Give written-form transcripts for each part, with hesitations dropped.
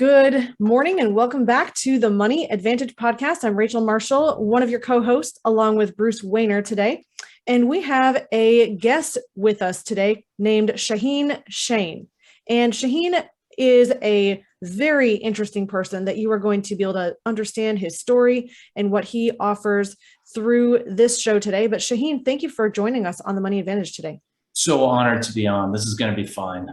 Good morning and welcome back to the Money Advantage podcast. I'm Rachel Marshall, one of your co-hosts, along with Bruce Wehner today. And we have a guest with us today named Shaahin. And Shaahin is a very interesting person that you are going to be able to understand his story and what he offers through this show today. But Shaahin, thank you for joining us on the Money Advantage today. So honored to be on. This is going to be fun.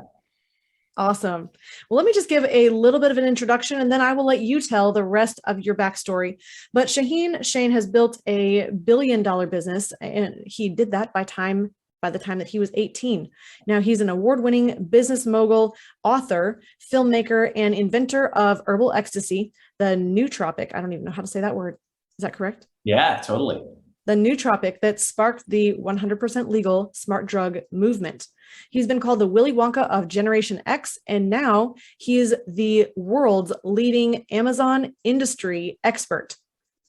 Awesome. Well, let me just give a little bit of an introduction and then I will let you tell the rest of your backstory. But Shaahin has built a $1 billion business, and he did that by the time that he was 18. Now he's an award-winning business mogul, author, filmmaker, and inventor of herbal ecstasy, the nootropic. I don't even know how to say that word. Is that correct? Yeah, totally. The nootropic that sparked the 100% legal smart drug movement. He's been called the Willy Wonka of Generation X, and now he is the world's leading Amazon industry expert.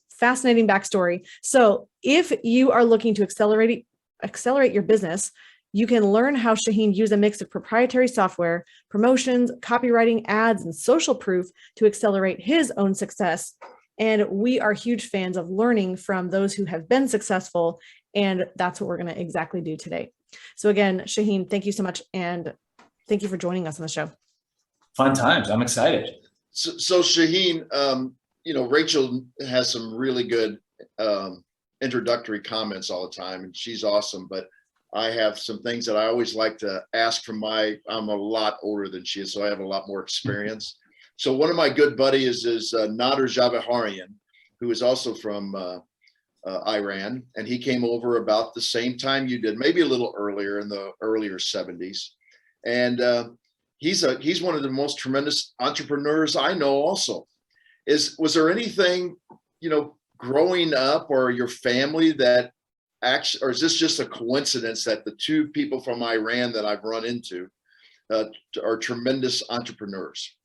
Fascinating backstory. So if you are looking to accelerate your business, you can learn how Shaahin used a mix of proprietary software, promotions, copywriting, ads, and social proof to accelerate his own success. And we are huge fans of learning from those who have been successful. And that's what we're going to exactly do today. So again, Shaahin, thank you so much. And thank you for joining us on the show. Fun times. I'm excited. So Shaahin, Rachel has some really good introductory comments all the time, and she's awesome. But I have some things that I always like to ask from I'm a lot older than she is, so I have a lot more experience. So one of my good buddies is Nader Javaharian, who is also from Iran, and he came over about the same time you did, maybe a little earlier, in the earlier 70s. And he's one of the most tremendous entrepreneurs I know also. Was there anything, growing up or your family that actually, or is this just a coincidence that the two people from Iran that I've run into are tremendous entrepreneurs?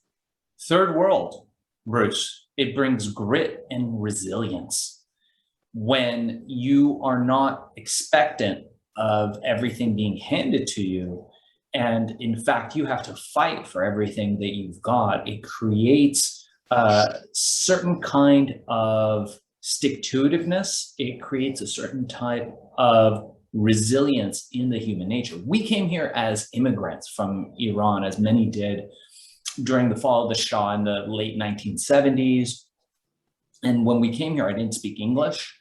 Third world, Bruce. It brings grit and resilience. When you are not expectant of everything being handed to you, and in fact, you have to fight for everything that you've got, it creates a certain kind of stick-to-itiveness. It creates a certain type of resilience in the human nature. We came here as immigrants from Iran, as many did during the fall of the Shah in the late 1970s. And when we came here, I didn't speak English.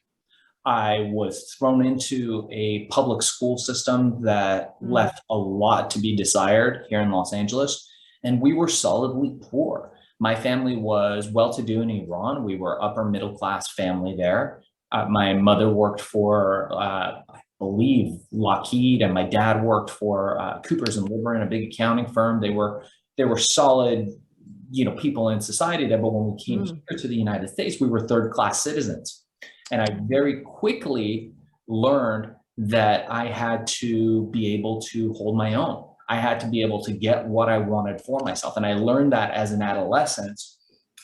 I was thrown into a public school system that left a lot to be desired here in Los Angeles. And we were solidly poor. My family was well-to-do in Iran. We were upper middle class family there. My mother worked for, I believe, Lockheed, and my dad worked for Coopers and Lybrand, a big accounting firm. They were solid, people in society there. But when we came here to the United States, we were third-class citizens. And I very quickly learned that I had to be able to hold my own. I had to be able to get what I wanted for myself. And I learned that as an adolescent.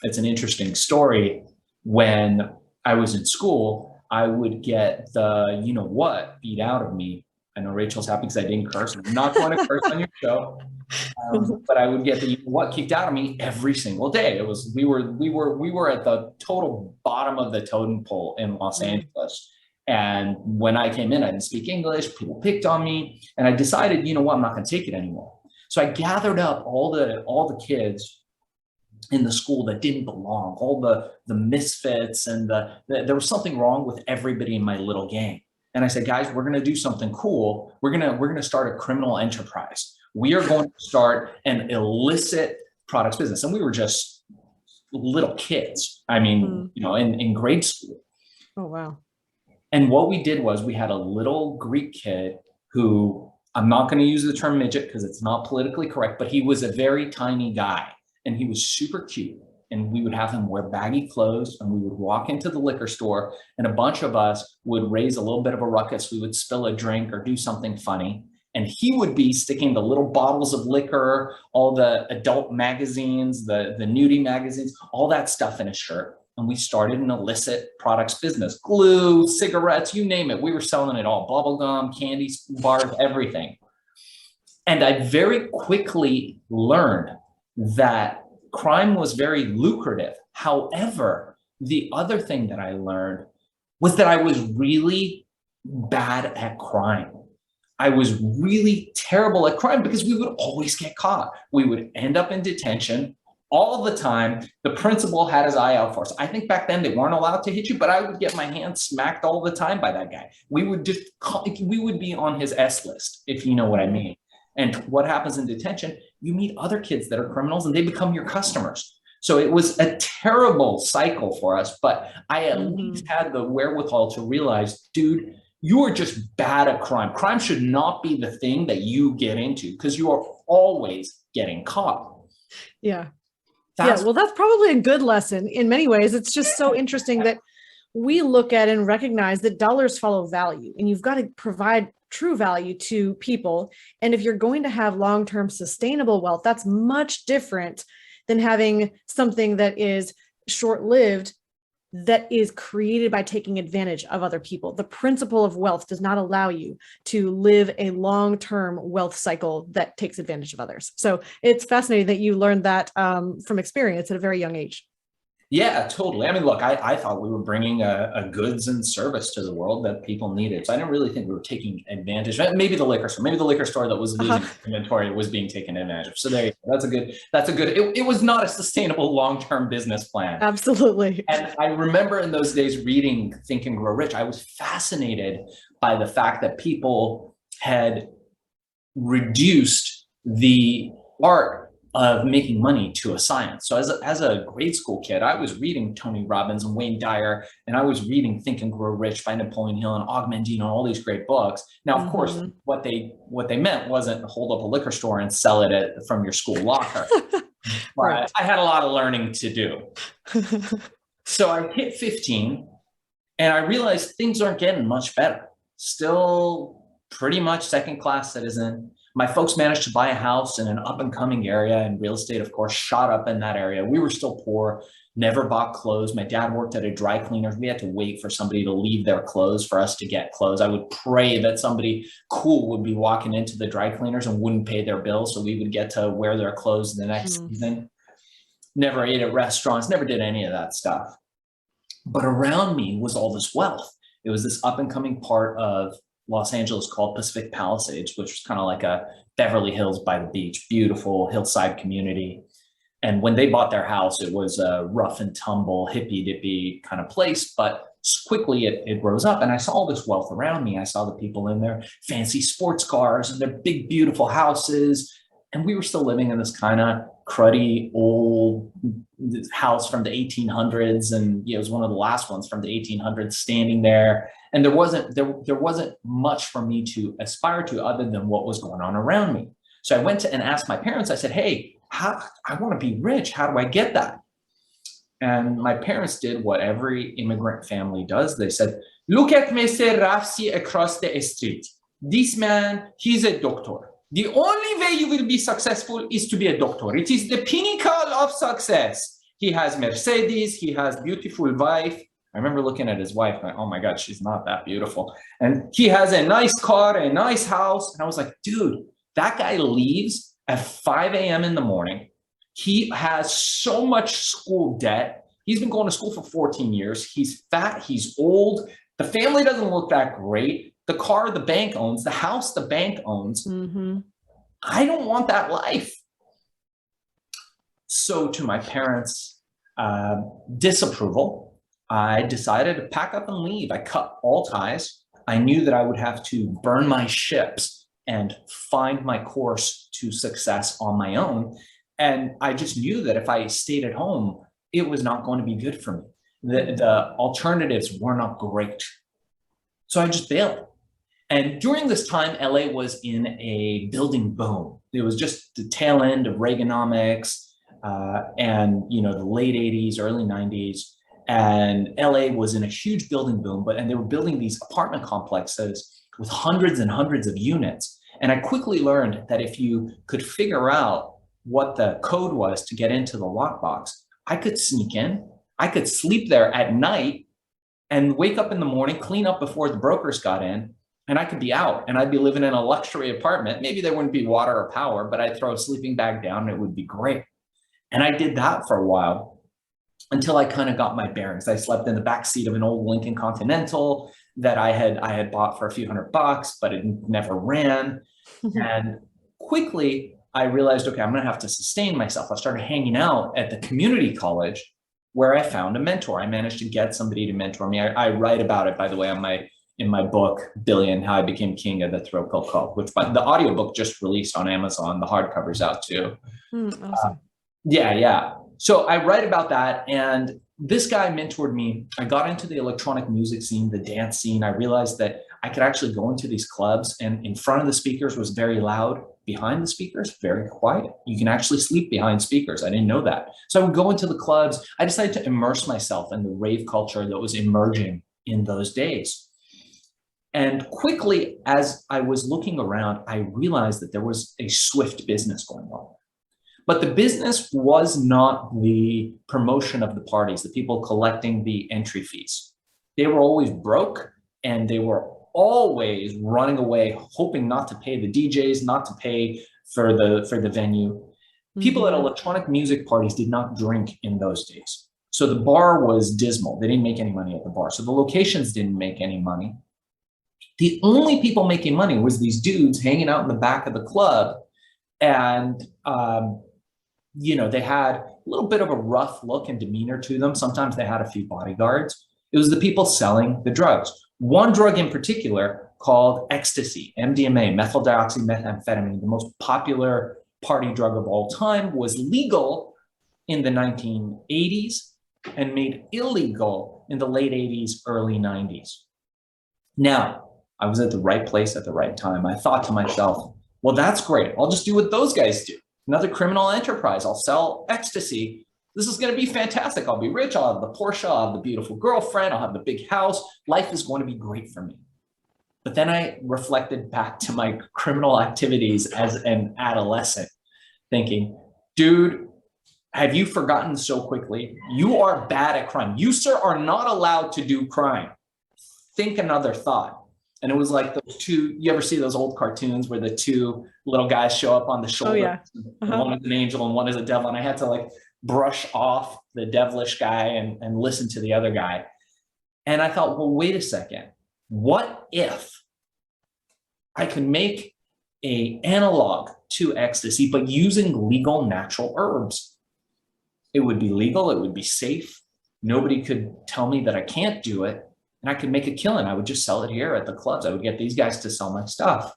It's an interesting story. When I was in school, I would get the, beat out of me. I know Rachel's happy because I didn't curse. I'm not going to curse on your show. But I would get the what kicked out of me every single day. We were at the total bottom of the totem pole in Los Angeles. And when I came in, I didn't speak English. People picked on me, and I decided, I'm not going to take it anymore. So I gathered up all the kids in the school that didn't belong, all the misfits, and there was something wrong with everybody in my little gang. And I said, guys, we're going to do something cool. We're going to start a criminal enterprise. We are going to start an illicit products business. And we were just little kids. I mean, in grade school. Oh, wow. And what we did was we had a little Greek kid who, I'm not going to use the term midget because it's not politically correct, but he was a very tiny guy and he was super cute. And we would have him wear baggy clothes, and we would walk into the liquor store, and a bunch of us would raise a little bit of a ruckus. We would spill a drink or do something funny. And he would be sticking the little bottles of liquor, all the adult magazines, the nudie magazines, all that stuff in his shirt. And we started an illicit products business, glue, cigarettes, you name it. We were selling it all, bubble gum, candy bars, everything. And I very quickly learned that crime was very lucrative. However, the other thing that I learned was that I was really bad at crime. I was really terrible at crime because we would always get caught. We would end up in detention all the time. The principal had his eye out for us. I think back then they weren't allowed to hit you, but I would get my hand smacked all the time by that guy. We would be on his S list, if you know what I mean. And what happens in detention, you meet other kids that are criminals and they become your customers. So it was a terrible cycle for us, but I at least had the wherewithal to realize, dude, you are just bad at crime. Crime should not be the thing that you get into because you are always getting caught. Yeah. Well, that's probably a good lesson in many ways. It's just so interesting that we look at and recognize that dollars follow value, and you've got to provide true value to people. And if you're going to have long-term sustainable wealth, that's much different than having something that is short-lived, that is created by taking advantage of other people. The principle of wealth does not allow you to live a long-term wealth cycle that takes advantage of others. So it's fascinating that you learned that from experience at a very young age. Yeah, totally. I mean, look, I thought we were bringing a goods and service to the world that people needed. So I didn't really think we were taking advantage. Maybe the liquor store that was losing inventory was being taken advantage of. So there you go. That's a good, it was not a sustainable long-term business plan. Absolutely. And I remember in those days reading Think and Grow Rich, I was fascinated by the fact that people had reduced the art of making money to a science. So as a grade school kid, I was reading Tony Robbins and Wayne Dyer, and I was reading Think and Grow Rich by Napoleon Hill and Og Mandino, all these great books. Now, of course, what they meant wasn't hold up a liquor store and sell it from your school locker. But I had a lot of learning to do. So I hit 15 and I realized things aren't getting much better. Still pretty much second-class citizen. My folks managed to buy a house in an up-and-coming area, and real estate, of course, shot up in that area. We were still poor, never bought clothes. My dad worked at a dry cleaner. We had to wait for somebody to leave their clothes for us to get clothes. I would pray that somebody cool would be walking into the dry cleaners and wouldn't pay their bills, so we would get to wear their clothes the next season. Never ate at restaurants, never did any of that stuff. But around me was all this wealth. It was this up-and-coming part of Los Angeles called Pacific Palisades, which was kind of like a Beverly Hills by the beach, beautiful hillside community. And when they bought their house, it was a rough and tumble, hippy-dippy kind of place, but quickly it rose up, and I saw all this wealth around me. I saw the people in their fancy sports cars and their big, beautiful houses. And we were still living in this kind of cruddy old house from the 1800s. And it was one of the last ones from the 1800s standing there. And there wasn't much for me to aspire to other than what was going on around me. So I went to and asked my parents, I said, hey, I want to be rich. How do I get that? And my parents did what every immigrant family does. They said, look at Mr. Rafsi across the street. This man, he's a doctor. The only way you will be successful is to be a doctor. It is the pinnacle of success. He has Mercedes, he has beautiful wife. I remember looking at his wife, going, oh my God, she's not that beautiful. And he has a nice car, a nice house. And I was like, dude, that guy leaves at 5 a.m. in the morning. He has so much school debt. He's been going to school for 14 years. He's fat, he's old. The family doesn't look that great. The car the bank owns, the house the bank owns. I don't want that life. So to my parents' disapproval, I decided to pack up and leave. I cut all ties. I knew that I would have to burn my ships and find my course to success on my own. And I just knew that if I stayed at home, it was not going to be good for me. The alternatives were not great. So I just bailed. And during this time, LA was in a building boom. It was just the tail end of Reaganomics and the late 80s, early 90s. And LA was in a huge building boom, and they were building these apartment complexes with hundreds and hundreds of units. And I quickly learned that if you could figure out what the code was to get into the lockbox, I could sneak in, I could sleep there at night and wake up in the morning, clean up before the brokers got in, and I could be out and I'd be living in a luxury apartment. Maybe there wouldn't be water or power, but I'd throw a sleeping bag down and it would be great. And I did that for a while until I kind of got my bearings. I slept in the back seat of an old Lincoln Continental that I had bought for a few $100, but it never ran. And quickly I realized, okay, I'm going to have to sustain myself. I started hanging out at the community college where I found a mentor. I managed to get somebody to mentor me. I write about it, by the way, in my book, Billion, How I Became King of the Throw Pill Cult, which the audiobook just released on Amazon. The hardcover's out too. Awesome. Yeah. So I write about that, and this guy mentored me. I got into the electronic music scene, the dance scene. I realized that I could actually go into these clubs, and in front of the speakers was very loud. Behind the speakers, very quiet. You can actually sleep behind speakers. I didn't know that. So I would go into the clubs. I decided to immerse myself in the rave culture that was emerging in those days. And quickly, as I was looking around, I realized that there was a swift business going on. But the business was not the promotion of the parties, the people collecting the entry fees. They were always broke, and they were always running away, hoping not to pay the DJs, not to pay for the venue. People at electronic music parties did not drink in those days. So the bar was dismal. They didn't make any money at the bar. So the locations didn't make any money. The only people making money was these dudes hanging out in the back of the club. And, they had a little bit of a rough look and demeanor to them. Sometimes they had a few bodyguards. It was the people selling the drugs. One drug in particular called ecstasy, MDMA, methyl dioxymethamphetamine, the most popular party drug of all time, was legal in the 1980s and made illegal in the late 80s, early 90s. Now, I was at the right place at the right time. I thought to myself, well, that's great. I'll just do what those guys do. Another criminal enterprise. I'll sell ecstasy. This is going to be fantastic. I'll be rich. I'll have the Porsche. I'll have the beautiful girlfriend. I'll have the big house. Life is going to be great for me. But then I reflected back to my criminal activities as an adolescent, thinking, dude, have you forgotten so quickly? You are bad at crime. You, sir, are not allowed to do crime. Think another thought. And it was like those two, you ever see those old cartoons where the two little guys show up on the shoulder? Oh, yeah. One is an angel and one is a devil. And I had to brush off the devilish guy and listen to the other guy. And I thought, well, wait a second. What if I could make an analog to ecstasy, but using legal natural herbs? It would be legal. It would be safe. Nobody could tell me that I can't do it. And I could make a killing. I would just sell it here at the clubs. I would get these guys to sell my stuff.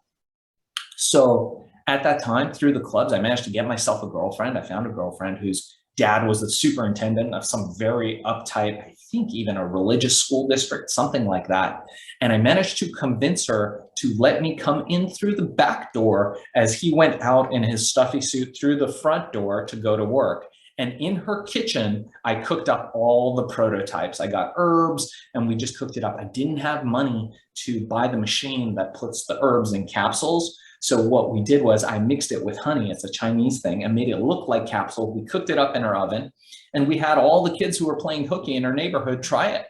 So at that time, through the clubs, I managed to get myself a girlfriend. I found a girlfriend whose dad was the superintendent of some very uptight, I think even a religious school district, something like that. And I managed to convince her to let me come in through the back door as he went out in his stuffy suit through the front door to go to work. And in her kitchen, I cooked up all the prototypes. I got herbs and we just cooked it up. I didn't have money to buy the machine that puts the herbs in capsules. So what we did was I mixed it with honey. It's a Chinese thing, and made it look like capsule. We cooked it up in our oven, and we had all the kids who were playing hooky in our neighborhood try it,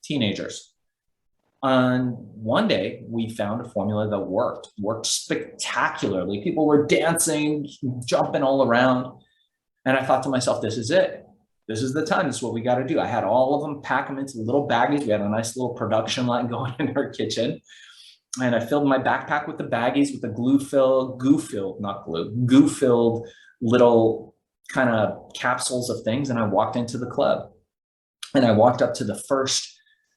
teenagers. And one day we found a formula that worked spectacularly. People were dancing, jumping all around. And I thought to myself, this is it. This is the time. This is what we got to do. I had all of them, pack them into little baggies. We had a nice little production line going in our kitchen. And I filled my backpack with the baggies with the goo-filled little kind of capsules of things. And I walked into the club. And I walked up to the first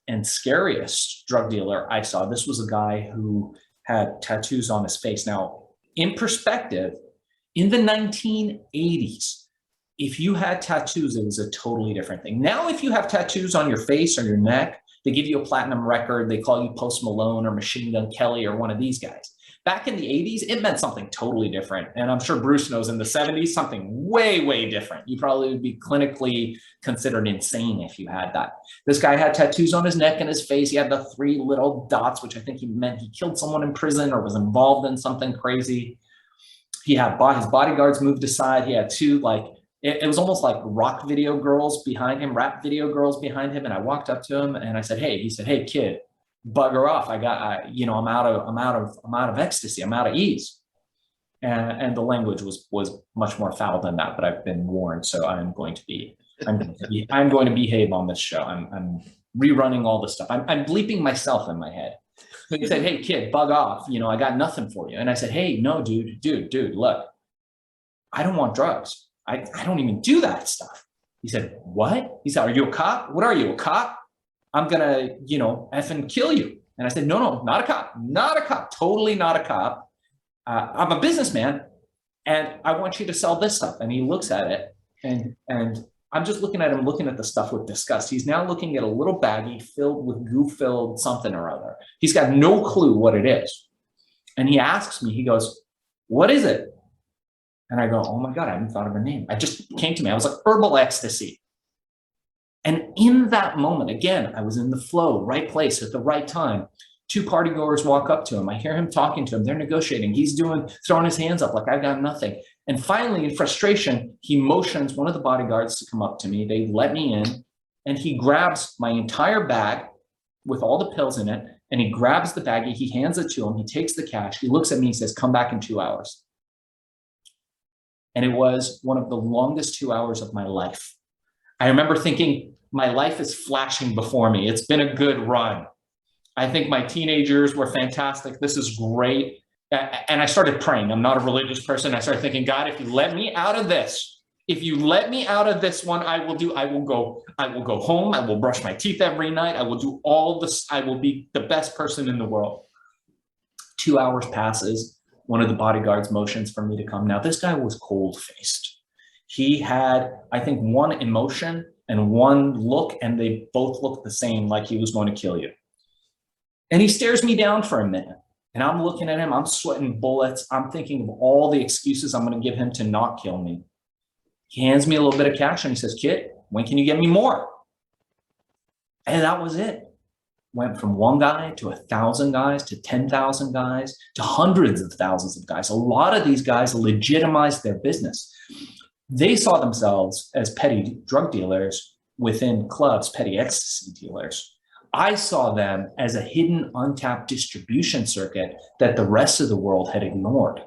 and scariest drug dealer I saw. This was a guy who had tattoos on his face. Now, in perspective, in the 1980s, if you had tattoos, it was a totally different thing. Now, if you have tattoos on your face or your neck, they give you a platinum record. They call you Post Malone or Machine Gun Kelly or one of these guys. Back in the 80s, it meant something totally different. And I'm sure Bruce knows in the 70s, something way, way different. You probably would be clinically considered insane if you had that. This guy had tattoos on his neck and his face. He had the 3 little dots, which I think he meant he killed someone in prison or was involved in something crazy. He had his bodyguards moved aside. He had 2 it was almost like rock video girls behind him, rap video girls behind him. And I walked up to him and I said, hey, he said, hey kid, bugger off. I'm out of ecstasy. I'm out of ease. And the language was much more foul than that, but I've been warned, so I'm going to behave on this show. I'm rerunning all the stuff. I'm bleeping myself in my head. So he said, "Hey kid, bug off. I got nothing for you." And I said, "Hey, no, dude, look, I don't want drugs. I don't even do that stuff." He said, "What?" He said, "Are you a cop? What are you, a cop? I'm gonna, effing kill you." And I said, No, not a cop, totally not a cop. I'm a businessman, and I want you to sell this stuff. And he looks at it, and I'm just looking at him, looking at the stuff with disgust. He's now looking at a little baggie filled with goo-filled something or other. He's got no clue what it is. And he asks me, he goes, "What is it?" And I go, "Oh my God, I haven't thought of a name." I just came to me. I was like, "Herbal ecstasy." And in that moment, again, I was in the flow, right place at the right time. Two partygoers walk up to him. I hear him talking to him. They're negotiating. He's throwing his hands up like I've got nothing. And finally, in frustration, he motions one of the bodyguards to come up to me. They let me in, and he grabs my entire bag with all the pills in it, and he grabs the baggie. He hands it to him. He takes the cash. He looks at me. He says, "Come back in 2 hours." And it was one of the longest 2 hours of my life. I remember thinking, my life is flashing before me. It's been a good run. I think my teenagers were fantastic. This is great. And I started praying. I'm not a religious person. I started thinking, God, if you let me out of this, one, I will go home. I will brush my teeth every night. I will do all this. I will be the best person in the world. 2 hours passes. One of the bodyguards motions for me to come. Now, this guy was cold-faced. He had, I think, one emotion and one look, and they both looked the same, like he was going to kill you. And he stares me down for a minute, and I'm looking at him. I'm sweating bullets. I'm thinking of all the excuses I'm going to give him to not kill me. He hands me a little bit of cash, and he says, "Kid, when can you get me more?" And that was it. Went from one guy to 1,000 guys to 10,000 guys to hundreds of thousands of guys. A lot of these guys legitimized their business. They saw themselves as petty drug dealers within clubs, petty ecstasy dealers. I saw them as a hidden, untapped distribution circuit that the rest of the world had ignored.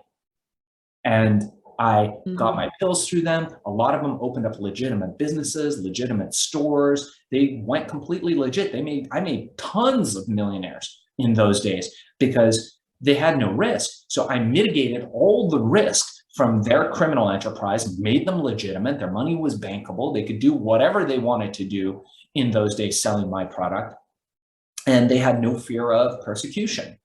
And I got my pills through them. A lot of them opened up legitimate businesses, legitimate stores. They went completely legit. I made tons of millionaires in those days because they had no risk. So I mitigated all the risk from their criminal enterprise, made them legitimate. Their money was bankable. They could do whatever they wanted to do in those days selling my product. And they had no fear of persecution.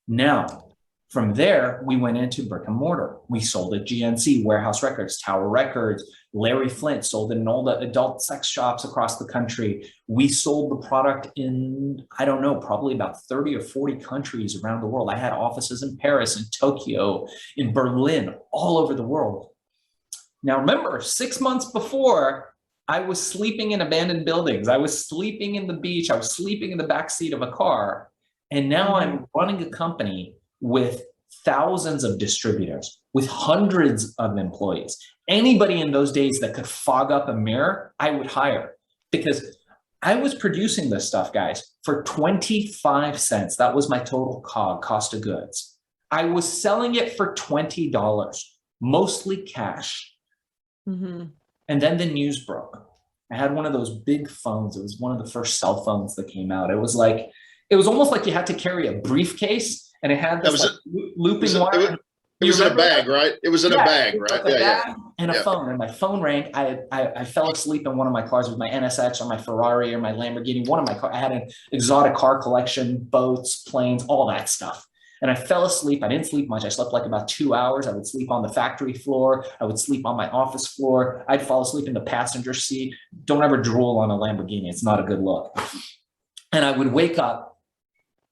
Now, from there, we went into brick and mortar. We sold at GNC, Warehouse Records, Tower Records. Larry Flint sold it in all the adult sex shops across the country. We sold the product in, I don't know, probably about 30 or 40 countries around the world. I had offices in Paris, in Tokyo, in Berlin, all over the world. Now, remember, 6 months before, I was sleeping in abandoned buildings. I was sleeping in the beach. I was sleeping in the backseat of a car. And now I'm running a company with thousands of distributors, with hundreds of employees. Anybody in those days that could fog up a mirror, I would hire, because I was producing this stuff, guys, for 25 cents. That was my total cost of goods. I was selling it for $20, mostly cash. And then the news broke. I had one of those big phones. It was one of the first cell phones that came out. It was almost like you had to carry a briefcase, and it had this looping wire. It was in a bag, right? It was in a bag, right? Yeah. And a phone. And my phone rang. I fell asleep in one of my cars with my NSX or my Ferrari or my Lamborghini. One of my cars. I had an exotic car collection, boats, planes, all that stuff. And I fell asleep. I didn't sleep much. I slept like about 2 hours. I would sleep on the factory floor. I would sleep on my office floor. I'd fall asleep in the passenger seat. Don't ever drool on a Lamborghini. It's not a good look. And I would wake up,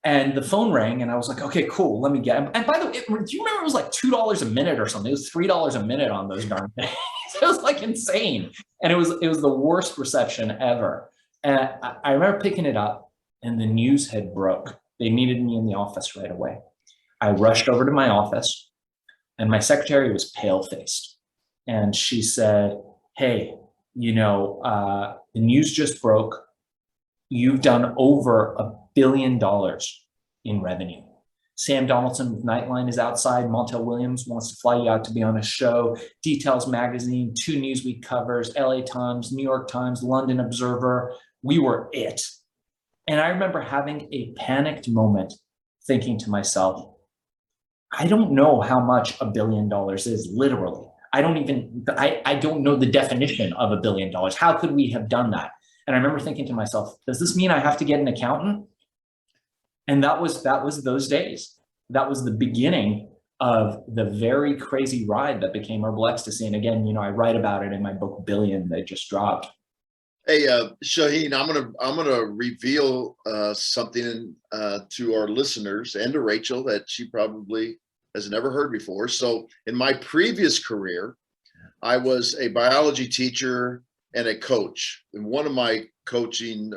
and the phone rang, and I was like, okay, cool, let me get it. And by the way, do you remember it was like $2 a minute or something? It was $3 a minute on those darn things. It was like insane. And it was the worst reception ever. And I remember picking it up, and the news had broke. They needed me in the office right away. I rushed over to my office, and my secretary was pale-faced. And she said, hey, the news just broke. You've done over $1 billion in revenue. Sam Donaldson with Nightline is outside. Montel Williams wants to fly you out to be on a show. Details Magazine, 2 Newsweek covers, LA Times, New York Times, London Observer. We were it. And I remember having a panicked moment thinking to myself, I don't know how much $1 billion is, literally. I don't know the definition of $1 billion. How could we have done that? And I remember thinking to myself, does this mean I have to get an accountant? And that was those days. That was the beginning of the very crazy ride that became Herbal Ecstasy. And again, I write about it in my book, Billion, that just dropped. Hey, Shaahin, I'm gonna reveal something to our listeners and to Rachel that she probably has never heard before. So in my previous career, I was a biology teacher and a coach. And one of my coaching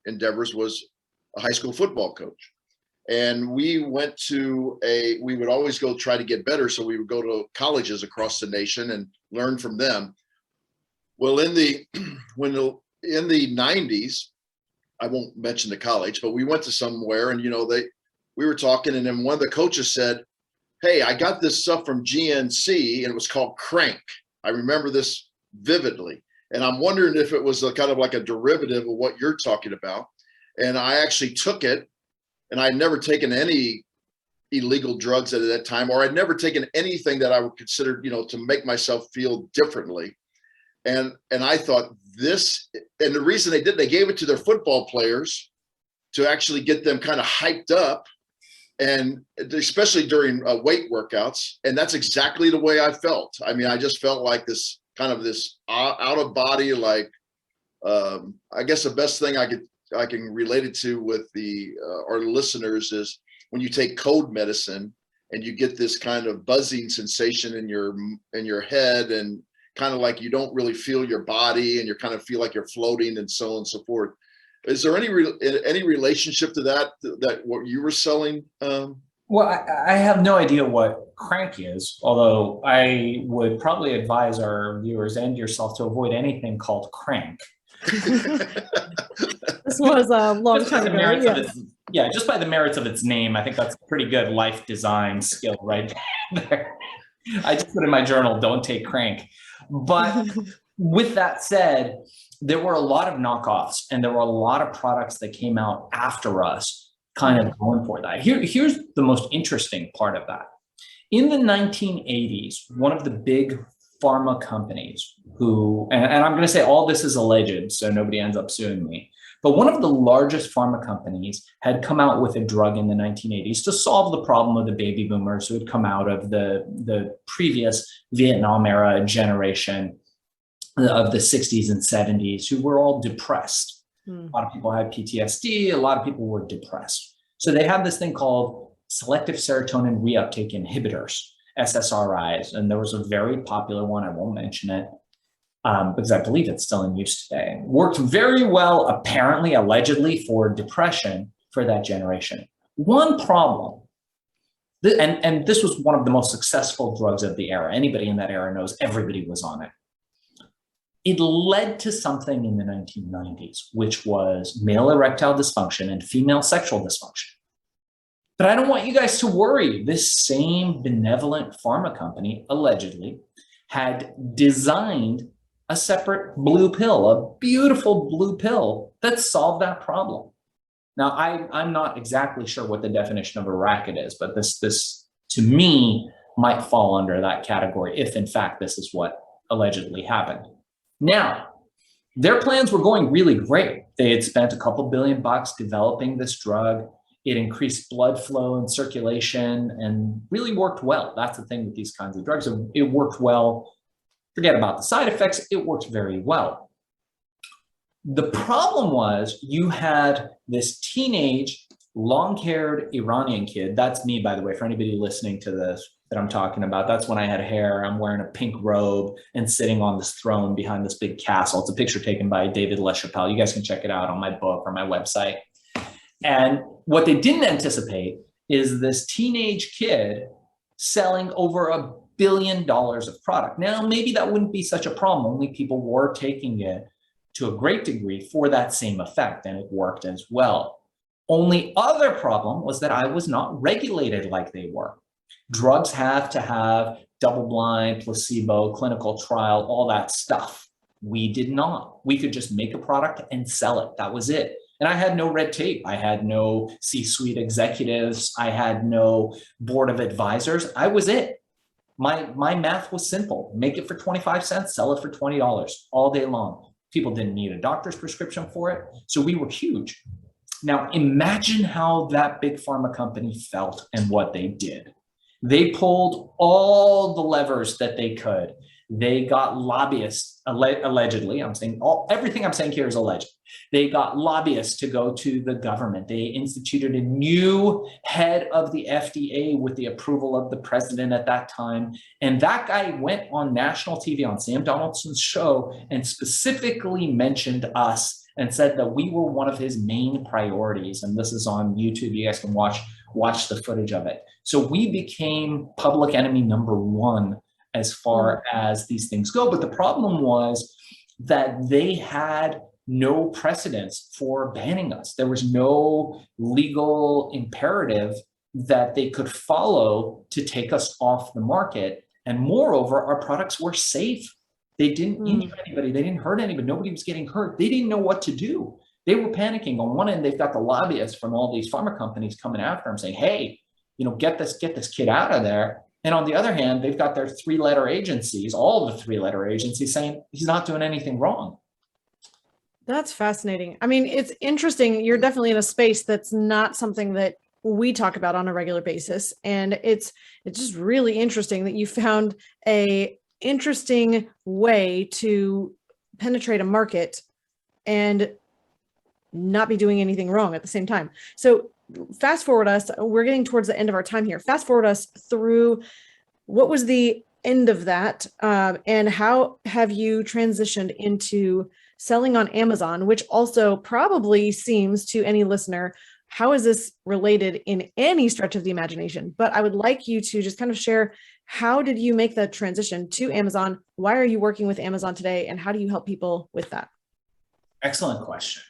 endeavors was a high school football coach. And we would always go try to get better. So we would go to colleges across the nation and learn from them. Well, in the 90s, I won't mention the college, but we went to somewhere and, we were talking, and then one of the coaches said, hey, I got this stuff from GNC and it was called Crank. I remember this vividly. And I'm wondering if it was kind of like a derivative of what you're talking about. And I actually took it, and I'd never taken any illegal drugs at that time, or I'd never taken anything that I would consider, to make myself feel differently. And I thought this, and the reason they gave it to their football players to actually get them kind of hyped up, and especially during weight workouts. And that's exactly the way I felt. I mean, I just felt like this kind of this out of body, like, I guess the best thing I can relate it to with our listeners is when you take cold medicine and you get this kind of buzzing sensation in your head, and kind of like you don't really feel your body, and you kind of feel like you're floating, and so on and so forth. Is there any relationship to that what you were selling? Well, I have no idea what Crank is, although I would probably advise our viewers and yourself to avoid anything called Crank. This was a long time ago. Just by the merits of its name, I think that's a pretty good life design skill right there. I just put in my journal, don't take Crank. But with that said, there were a lot of knockoffs, and there were a lot of products that came out after us kind of going for that. Here's the most interesting part of that. In the 1980s, one of the big pharma companies who, and I'm going to say all this is alleged, so nobody ends up suing me, but one of the largest pharma companies had come out with a drug in the 1980s to solve the problem of the baby boomers who had come out of the previous Vietnam era generation of the 60s and 70s, who were all depressed. A lot of people had PTSD. A lot of people were depressed. So they have this thing called selective serotonin reuptake inhibitors, SSRIs. And there was a very popular one. I won't mention it because I believe it's still in use today. Worked very well, apparently, allegedly, for depression for that generation. One problem, and this was one of the most successful drugs of the era. Anybody in that era knows everybody was on it. It led to something in the 1990s, which was male erectile dysfunction and female sexual dysfunction. But I don't want you guys to worry. This same benevolent pharma company, allegedly, had designed a separate blue pill, a beautiful blue pill that solved that problem. Now, I'm not exactly sure what the definition of a racket is, but this to me might fall under that category if, in fact, this is what allegedly happened. Now, their plans were going really great. They had spent a couple $2 billion developing this drug. It increased blood flow and circulation and really worked well. That's the thing with these kinds of drugs. It worked well. Forget about the side effects. It worked very well. The problem was you had this teenage, long-haired Iranian kid. That's me, by the way, for anybody listening to this that I'm talking about. That's when I had hair. I'm wearing a pink robe and sitting on this throne behind this big castle. It's a picture taken by David LaChapelle. You guys can check it out on my book or my website. And what they didn't anticipate is this teenage kid selling over $1 billion of product. Now, maybe that wouldn't be such a problem. Only people were taking it to a great degree for that same effect, and it worked as well. Only other problem was that I was not regulated like they were. Drugs have to have double-blind, placebo, clinical trial, all that stuff. We did not. We could just make a product and sell it. That was it. And I had no red tape. I had no C-suite executives. I had no board of advisors. I was it. My math was simple. Make it for 25 cents, sell it for $20 all day long. People didn't need a doctor's prescription for it. So we were huge. Now imagine how that big pharma company felt and what they did. They pulled all the levers that they could. They got lobbyists, allegedly, everything I'm saying here is alleged. They got lobbyists to go to the government. They instituted a new head of the FDA with the approval of the president at that time. And that guy went on national TV on Sam Donaldson's show and specifically mentioned us and said that we were one of his main priorities. And this is on YouTube. You guys can watch the footage of it. So we became public enemy number one as far as these things go. But the problem was that they had no precedence for banning us. There was no legal imperative that they could follow to take us off the market. And moreover, our products were safe. They didn't injure anybody. They didn't hurt anybody. Nobody was getting hurt. They didn't know what to do. They were panicking. On one end, they've got the lobbyists from all these pharma companies coming after them saying, hey, get this kid out of there. And on the other hand, they've got their three-letter agencies, all the three-letter agencies saying he's not doing anything wrong. That's fascinating. I mean, it's interesting. You're definitely in a space that's not something that we talk about on a regular basis. And it's just really interesting that you found a interesting way to penetrate a market and not be doing anything wrong at the same time. So fast forward us, we're getting towards the end of our time here. Fast forward us through what was the end of that, and how have you transitioned into selling on Amazon, which also probably seems to any listener, how is this related in any stretch of the imagination? But I would like you to just kind of share, how did you make that transition to Amazon? Why are you working with Amazon today? And how do you help people with that? Excellent question.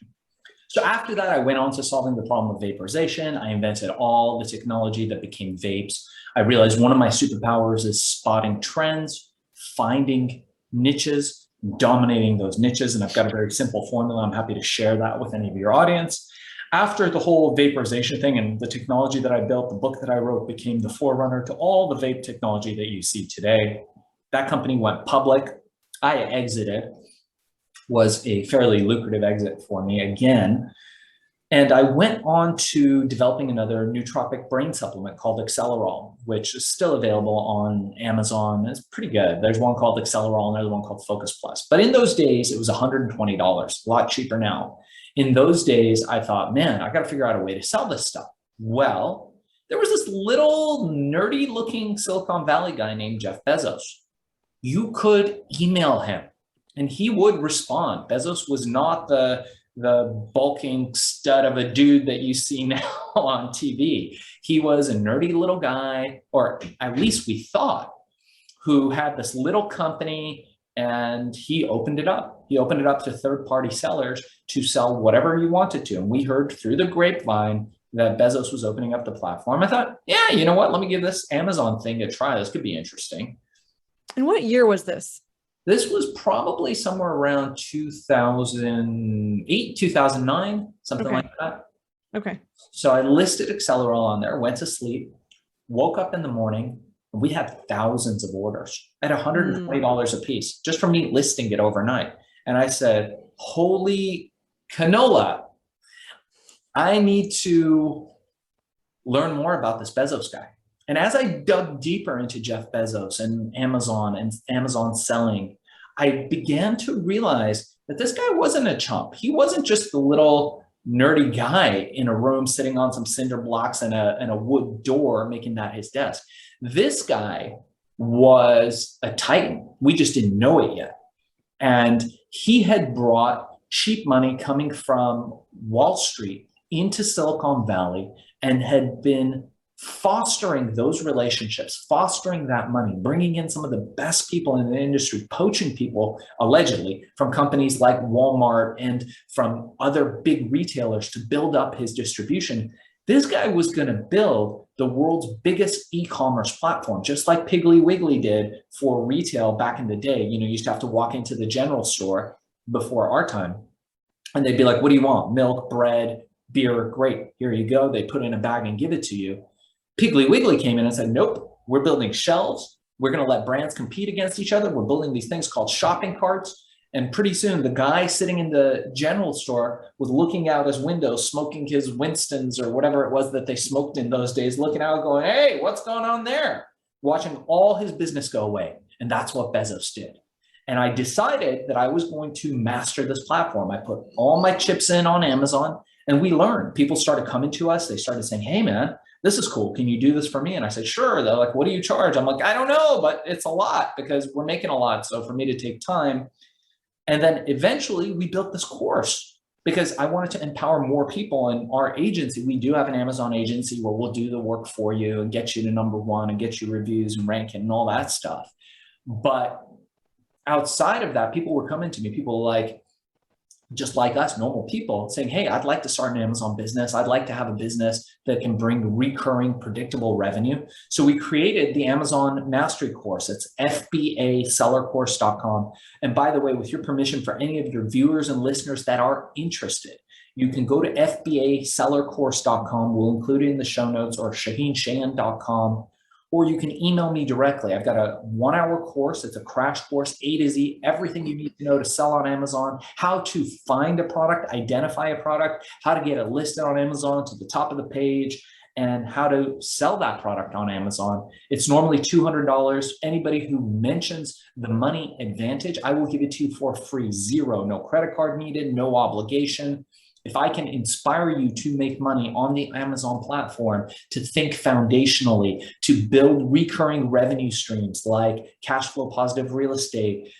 So after that, I went on to solving the problem of vaporization. I invented all the technology that became vapes. I realized one of my superpowers is spotting trends, finding niches, dominating those niches. And I've got a very simple formula. I'm happy to share that with any of your audience. After the whole vaporization thing and the technology that I built, the book that I wrote became the forerunner to all the vape technology that you see today. That company went public. I exited. Was a fairly lucrative exit for me again. And I went on to developing another nootropic brain supplement called Accelerol, which is still available on Amazon. It's pretty good. There's one called Accelerol and another one called Focus Plus. But in those days, it was $120, a lot cheaper now. In those days, I thought, man, I got to figure out a way to sell this stuff. Well, there was this little nerdy looking Silicon Valley guy named Jeff Bezos. You could email him and he would respond. Bezos was not the bulking stud of a dude that you see now on TV. He was a nerdy little guy, or at least we thought, who had this little company, and he opened it up. He opened it up to third-party sellers to sell whatever he wanted to. And we heard through the grapevine that Bezos was opening up the platform. I thought, yeah, you know what? Let me give this Amazon thing a try. This could be interesting. And what year was this? This was probably somewhere around 2008, 2009, something like that. Okay. So I listed Accelerol on there, went to sleep, woke up in the morning, and we had thousands of orders at $120 a piece, just for me listing it overnight. And I said, holy canola, I need to learn more about this Bezos guy. And as I dug deeper into Jeff Bezos and Amazon selling, I began to realize that this guy wasn't a chump. He wasn't just the little nerdy guy in a room sitting on some cinder blocks and a wood door making that his desk. This guy was a titan. We just didn't know it yet. And he had brought cheap money coming from Wall Street into Silicon Valley and had been fostering those relationships, fostering that money, bringing in some of the best people in the industry, poaching people allegedly from companies like Walmart and from other big retailers to build up his distribution. This guy was going to build the world's biggest e-commerce platform, just like Piggly Wiggly did for retail back in the day. You know, you used to have to walk into the general store before our time, and they'd be like, what do you want? Milk, bread, beer? Great, here you go. They put it in a bag and give it to you. Piggly Wiggly came in and said, nope, we're building shelves. We're going to let brands compete against each other. We're building these things called shopping carts. And pretty soon the guy sitting in the general store was looking out his window, smoking his Winstons or whatever it was that they smoked in those days, looking out going, hey, what's going on there? Watching all his business go away. And that's what Bezos did. And I decided that I was going to master this platform. I put all my chips in on Amazon and we learned. People started coming to us. They started saying, hey, man, this is cool. Can you do this for me? And I said, sure. They're like, what do you charge? I'm like, I don't know, but it's a lot because we're making a lot. So for me to take time. And then eventually we built this course because I wanted to empower more people. In our agency, we do have an Amazon agency where we'll do the work for you and get you to #1 and get you reviews and ranking and all that stuff. But outside of that, people were coming to me, people like, just like us, normal people, saying, hey, I'd like to start an Amazon business. I'd like to have a business that can bring recurring, predictable revenue. So we created the Amazon Mastery course. It's FBAsellercourse.com. And by the way, with your permission, for any of your viewers and listeners that are interested, you can go to FBAsellercourse.com. We'll include it in the show notes, or ShaahinShan.com. Or you can email me directly. I've got a 1-hour course. It's a crash course, A to Z, everything you need to know to sell on Amazon, how to find a product, identify a product, how to get it listed on Amazon to the top of the page, and how to sell that product on Amazon. It's normally $200. Anybody who mentions the money advantage, I will give it to you for free, zero, no credit card needed, no obligation. If I can inspire you to make money on the Amazon platform, to think foundationally, to build recurring revenue streams like cash flow positive real estate,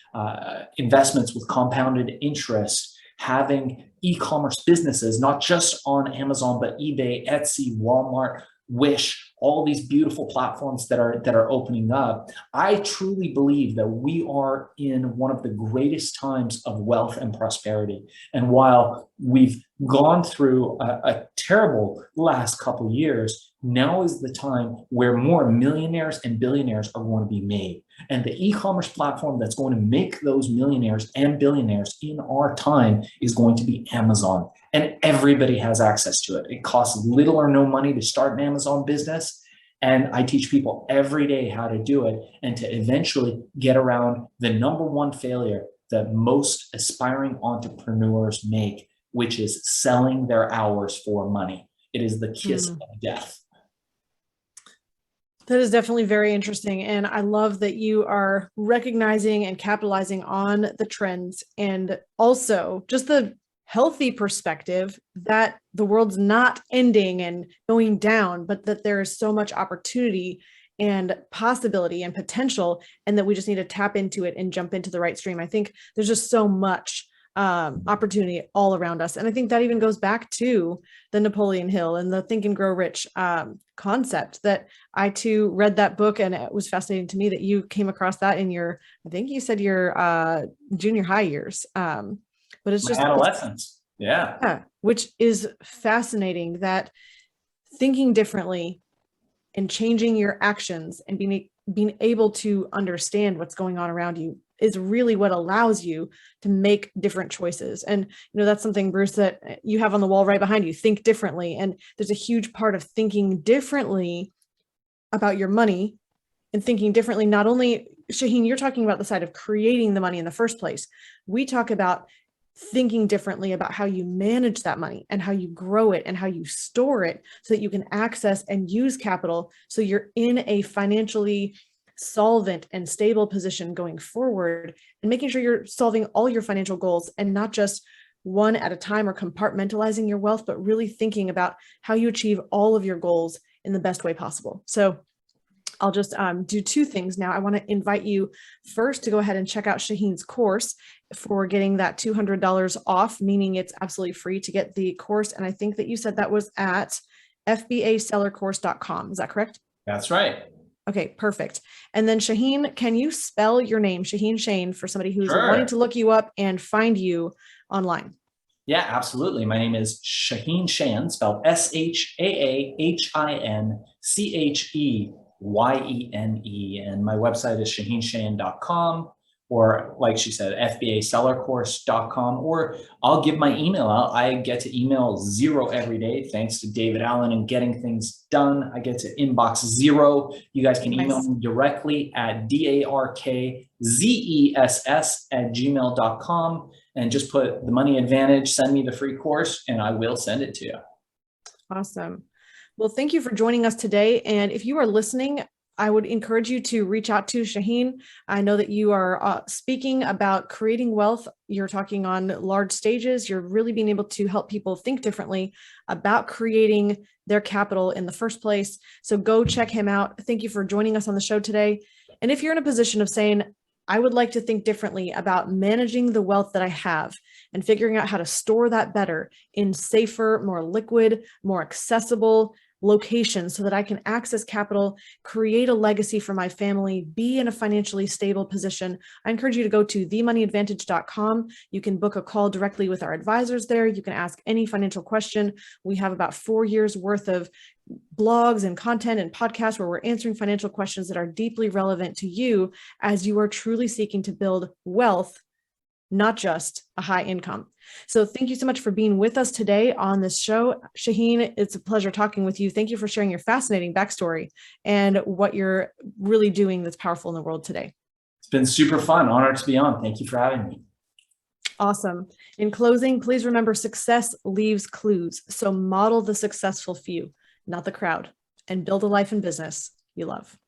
investments with compounded interest, having e-commerce businesses, not just on Amazon, but eBay, Etsy, Walmart, Wish, all these beautiful platforms that are opening up. I truly believe that we are in one of the greatest times of wealth and prosperity. And while we've gone through a terrible last couple of years, now is the time where more millionaires and billionaires are going to be made. And the e-commerce platform that's going to make those millionaires and billionaires in our time is going to be Amazon. And everybody has access to it. It costs little or no money to start an Amazon business. And I teach people every day how to do it and to eventually get around the #1 failure that most aspiring entrepreneurs make, which is selling their hours for money. It is the kiss of death. That is definitely very interesting. And I love that you are recognizing and capitalizing on the trends, and also just the healthy perspective that the world's not ending and going down, but that there is so much opportunity and possibility and potential, and that we just need to tap into it and jump into the right stream. I think there's just so much opportunity all around us. And I think that even goes back to the Napoleon Hill and the Think and Grow Rich concept, that I too read that book, and it was fascinating to me that you came across that in your, I think you said your junior high years. But it's just adolescence. Yeah. Which is fascinating, that thinking differently and changing your actions and being able to understand what's going on around you is really what allows you to make different choices. And, that's something, Bruce, that you have on the wall right behind you, think differently. And there's a huge part of thinking differently about your money, and thinking differently. Not only, Shaahin, you're talking about the side of creating the money in the first place. We talk about thinking differently about how you manage that money and how you grow it and how you store it so that you can access and use capital, so you're in a financially solvent and stable position going forward, and making sure you're solving all your financial goals, and not just one at a time or compartmentalizing your wealth, but really thinking about how you achieve all of your goals in the best way possible. So I'll just do two things now. I want to invite you first to go ahead and check out Shaahin's course for getting that $200 off, meaning it's absolutely free to get the course. And I think that you said that was at fbasellercourse.com. Is that correct? That's right. Okay, perfect. And then Shaahin, can you spell your name, Shaahin for somebody who's Sure. wanting to look you up and find you online? Yeah, absolutely. My name is Shaahin Sheyen, spelled SHAAHINCHEYENE. And my website is shaahinsheyen.com, or like she said, fbasellercourse.com, or I'll give my email out. I get to email 0 every day, thanks to David Allen and getting things done. I get to inbox 0. You guys can email me directly at darkzess@gmail.com and just put the money advantage, send me the free course, and I will send it to you. Awesome. Well, thank you for joining us today. And if you are listening, I would encourage you to reach out to Shaahin. I know that you are speaking about creating wealth. You're talking on large stages. You're really being able to help people think differently about creating their capital in the first place. So go check him out. Thank you for joining us on the show today. And if you're in a position of saying, I would like to think differently about managing the wealth that I have and figuring out how to store that better in safer, more liquid, more accessible locations so that I can access capital, create a legacy for my family, be in a financially stable position, I encourage you to go to themoneyadvantage.com. You can book a call directly with our advisors there. You can ask any financial question. We have about 4 years worth of blogs and content and podcasts where we're answering financial questions that are deeply relevant to you as you are truly seeking to build wealth, not just a high income. So thank you so much for being with us today on this show. Shaahin, it's a pleasure talking with you. Thank you for sharing your fascinating backstory and what you're really doing that's powerful in the world today. It's been super fun. Honored to be on. Thank you for having me. Awesome. In closing, please remember success leaves clues. So model the successful few, not the crowd, and build a life and business you love.